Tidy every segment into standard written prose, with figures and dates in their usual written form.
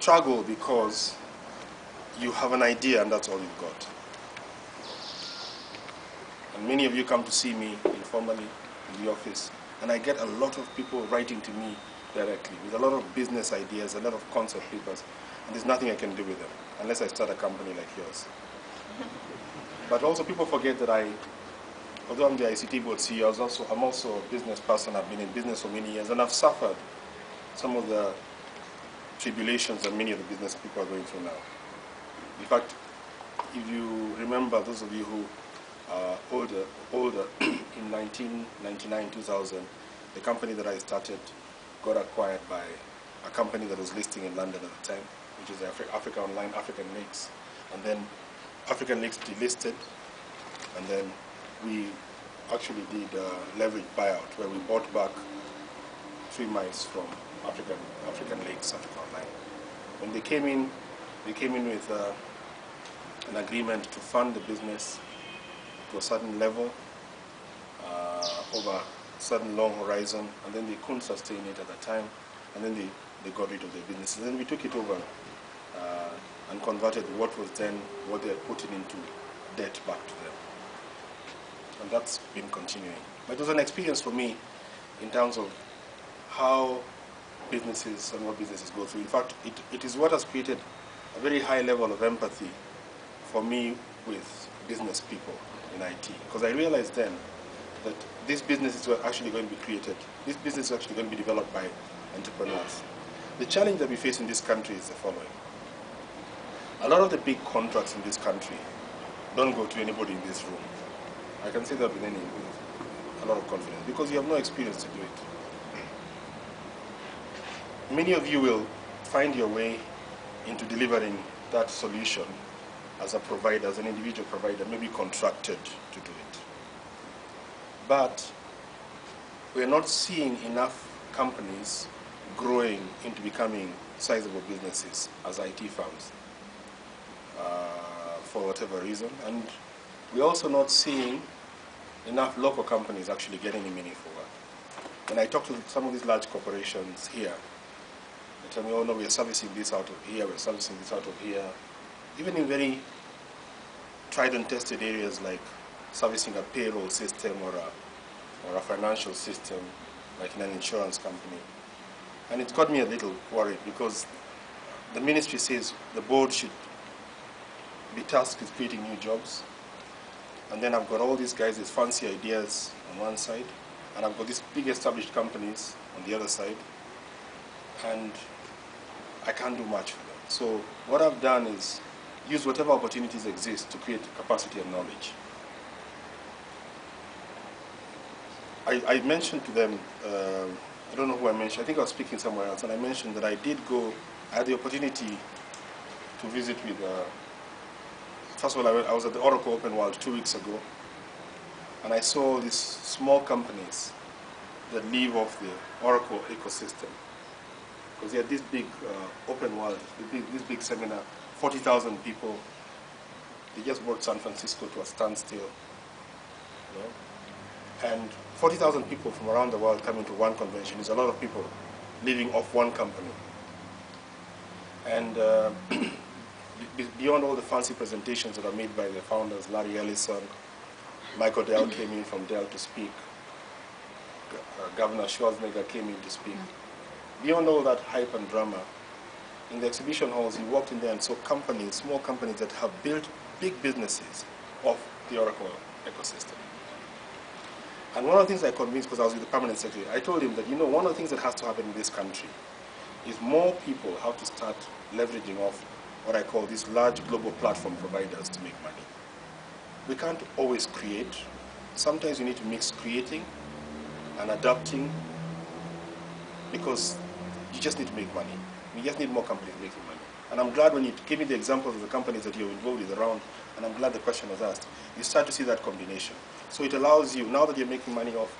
struggle because you have an idea and that's all you've got. And many of you come to see me informally in the office, and I get a lot of people writing to me directly with a lot of business ideas, a lot of concept papers, and there's nothing I can do with them unless I start a company like yours. But also people forget that although I'm the ICT Board CEO, I'm also a business person. I've been in business for many years, and I've suffered some of the tribulations that many of the business people are going through now. In fact, if you remember, those of you who are older, in 1999, 2000, the company that I started got acquired by a company that was listing in London at the time, which is Africa Online, African Lakes. And then African Lakes delisted, and then we actually did a leverage buyout where we bought back 3 miles from African Lakes, Africa Online. When they came in with an agreement to fund the business to a certain level over a certain long horizon, and then they couldn't sustain it at the time, and then they got rid of their business. And then we took it over and converted what they had put into debt back to them. And that's been continuing. But it was an experience for me in terms of how businesses and what businesses go through. In fact, it is what has created a very high level of empathy for me with business people in IT. Because I realized then that these businesses were actually going to be created. These businesses are actually going to be developed by entrepreneurs. The challenge that we face in this country is the following. A lot of the big contracts in this country don't go to anybody in this room. I can say that with a lot of confidence, because you have no experience to do it. Many of you will find your way into delivering that solution as a provider, as an individual provider, maybe contracted to do it. But we're not seeing enough companies growing into becoming sizable businesses as IT firms for whatever reason. And we're also not seeing enough local companies actually getting any meaningful work. When I talk to some of these large corporations here, they tell me, oh no, we're servicing this out of here, we're servicing this out of here. Even in very tried and tested areas like servicing a payroll system or a financial system, like in an insurance company. And it's got me a little worried because the ministry says the board should be tasked with creating new jobs. And then I've got all these guys with fancy ideas on one side, and I've got these big established companies on the other side, and I can't do much for them. So what I've done is use whatever opportunities exist to create capacity and knowledge. I mentioned to them, I don't know who I mentioned, I think I was speaking somewhere else, and I mentioned that I had the opportunity to visit with, first of all, I was at the Oracle Open World 2 weeks ago, and I saw these small companies that live off the Oracle ecosystem. Because they had this big open world, this big seminar, 40,000 people. They just brought San Francisco to a standstill. You know? And 40,000 people from around the world coming to one convention is a lot of people living off one company. And beyond all the fancy presentations that are made by the founders, Larry Ellison, Michael Dell came in from Dell to speak, Governor Schwarzenegger came in to speak. Beyond all that hype and drama, in the exhibition halls, you walked in there and saw companies, small companies that have built big businesses off the Oracle ecosystem. And one of the things I convinced, because I was with the permanent secretary, I told him that, you know, one of the things that has to happen in this country is more people have to start leveraging off what I call these large global platform providers to make money. We can't always create. Sometimes you need to mix creating and adapting, because you just need to make money. We just need more companies making money. And I'm glad when you gave me the examples of the companies that you're involved with around, and I'm glad the question was asked, you start to see that combination. So it allows you, now that you're making money off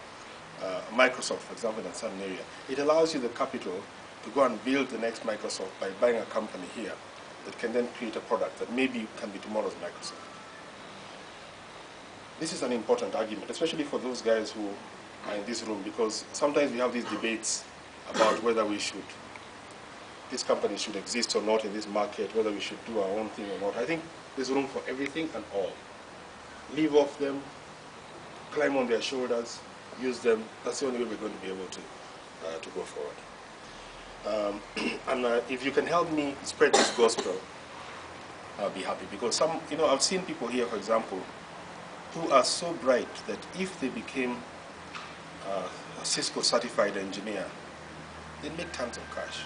Microsoft, for example, in a certain area, it allows you the capital to go and build the next Microsoft by buying a company here that can then create a product that maybe can be tomorrow's Microsoft. This is an important argument, especially for those guys who are in this room, because sometimes we have these debates about whether we should these companies should exist or not in this market, whether we should do our own thing or not. I think there's room for everything and all. Leave off them, climb on their shoulders, use them. That's the only way we're going to be able to go forward. If you can help me spread this gospel, I'll be happy. Because I've seen people here, for example, who are so bright that if they became a Cisco certified engineer, they'd make tons of cash.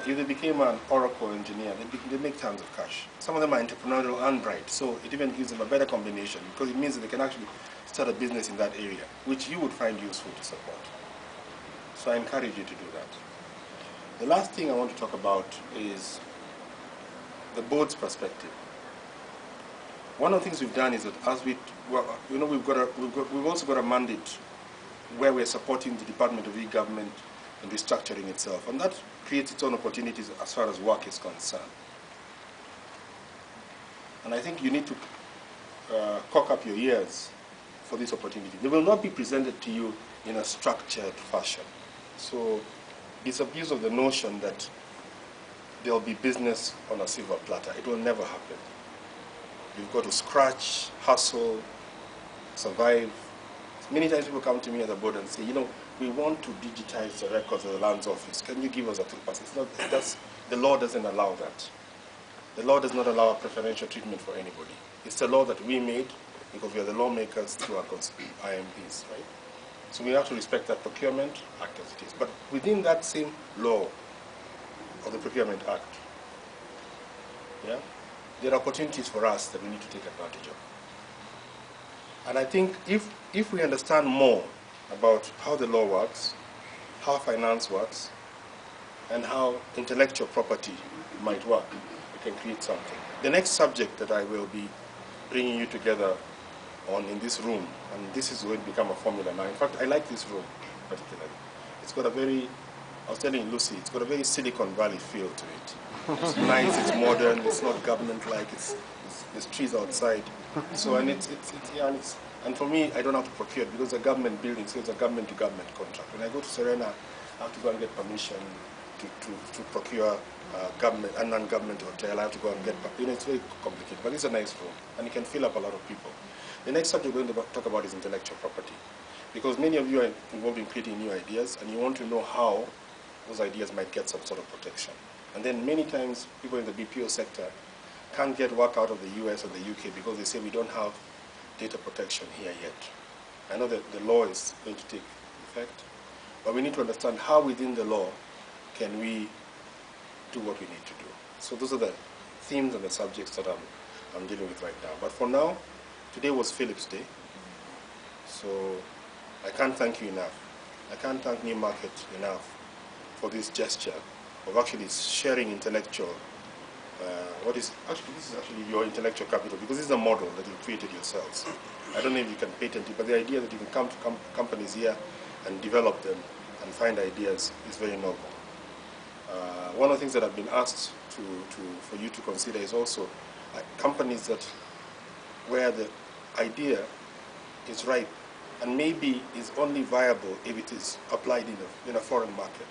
If they became an Oracle engineer, they make tons of cash. Some of them are entrepreneurial and bright, so it even gives them a better combination because it means that they can actually start a business in that area, which you would find useful to support. So I encourage you to do that. The last thing I want to talk about is the board's perspective. One of the things we've done is that as we've also got a mandate where we're supporting the Department of E-Government and restructuring itself, and that creates its own opportunities as far as work is concerned. And I think you need to cock up your ears for this opportunity. They will not be presented to you in a structured fashion. So disabuse of the notion that there will be business on a silver platter. It will never happen. You've got to scratch, hustle, survive. Many times people come to me at the board and say, we want to digitize the records of the lands office. Can you give us a 3%? The law doesn't allow that. The law does not allow a preferential treatment for anybody. It's the law that we made because we are the lawmakers through our IMPs, right? So we have to respect that Procurement Act as it is. But within that same law of the Procurement Act, there are opportunities for us that we need to take advantage of. And I think if we understand more about how the law works, how finance works, and how intellectual property might work, we can create something. The next subject that I will be bringing you together on in this room, and this is going to become a formula now. In fact, I like this room particularly. It's got a very, I was telling Lucy, it's got a very Silicon Valley feel to it. It's nice, it's modern, it's not government-like, there's trees outside. So, and for me, I don't have to procure it because it's a government building, so it's a government-to-government contract. When I go to Serena, I have to go and get permission to procure a non-government hotel. I have to go and get, it's very complicated, but it's a nice room, and it can fill up a lot of people. The next subject we're going to talk about is intellectual property, because many of you are involved in creating new ideas, and you want to know how those ideas might get some sort of protection. And then many times, people in the BPO sector can't get work out of the US or the UK because they say we don't have data protection here yet. I know that the law is going to take effect, but we need to understand how within the law can we do what we need to do. So those are the themes and the subjects that I'm dealing with right now. But for now, today was Philip's Day, so I can't thank you enough. I can't thank Newmarket enough for this gesture of actually sharing intellectual, this is actually your intellectual capital, because this is a model that you created yourselves. I don't know if you can patent it, but the idea that you can come to companies here and develop them and find ideas is very noble. One of the things that I've been asked for you to consider is also companies where the idea is right and maybe is only viable if it is applied in a foreign market.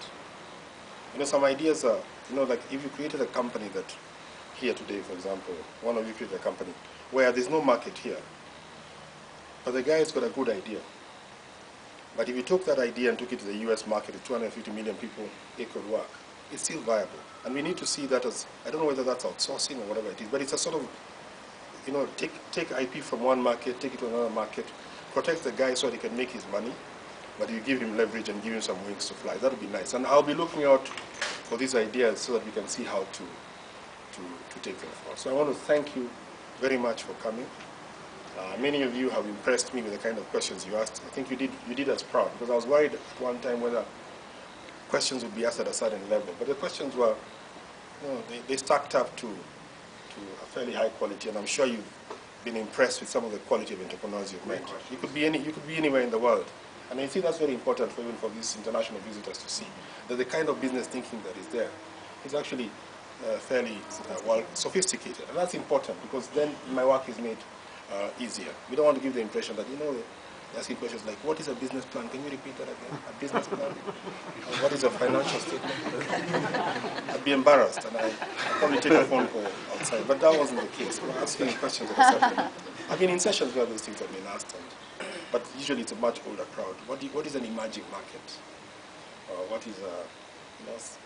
Some ideas are, like if you created a company that here today, for example, one of you created a company where there's no market here, but the guy's got a good idea. But if you took that idea and took it to the US market, with 250 million people, it could work. It's still viable. And we need to see that as, I don't know whether that's outsourcing or whatever it is, but it's a sort of, take IP from one market, take it to another market, protect the guy so that he can make his money, but you give him leverage and give him some wings to fly. That would be nice. And I'll be looking out for these ideas so that we can see how to take them forward. So I want to thank you very much for coming. Many of you have impressed me with the kind of questions you asked. I think you did us proud, because I was worried at one time whether questions would be asked at a certain level. But the questions were, they stacked up to a fairly high quality, and I'm sure you've been impressed with some of the quality of entrepreneurs you've met. You could be anywhere in the world. And I think that's very important even for these international visitors to see, that the kind of business thinking that is there is actually fairly sophisticated. And that's important, because then my work is made easier. We don't want to give the impression that, They ask you questions like, what is a business plan? Can you repeat that again? A business plan? And what is a financial statement? I'd be embarrassed, and I'd probably take a phone call outside. But that wasn't the case. We're asking questions that are certainly. I've been in sessions where those things have been asked, but usually it's a much older crowd. What is an emerging market? What is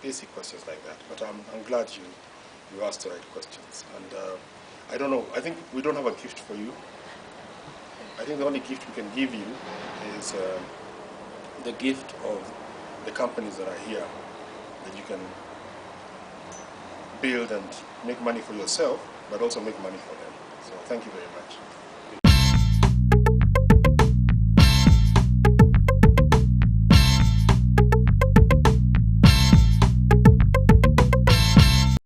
basic questions like that. But I'm glad you asked the right questions. And I don't know. I think we don't have a gift for you. I think the only gift we can give you is the gift of the companies that are here, that you can build and make money for yourself, but also make money for them. So thank you very much.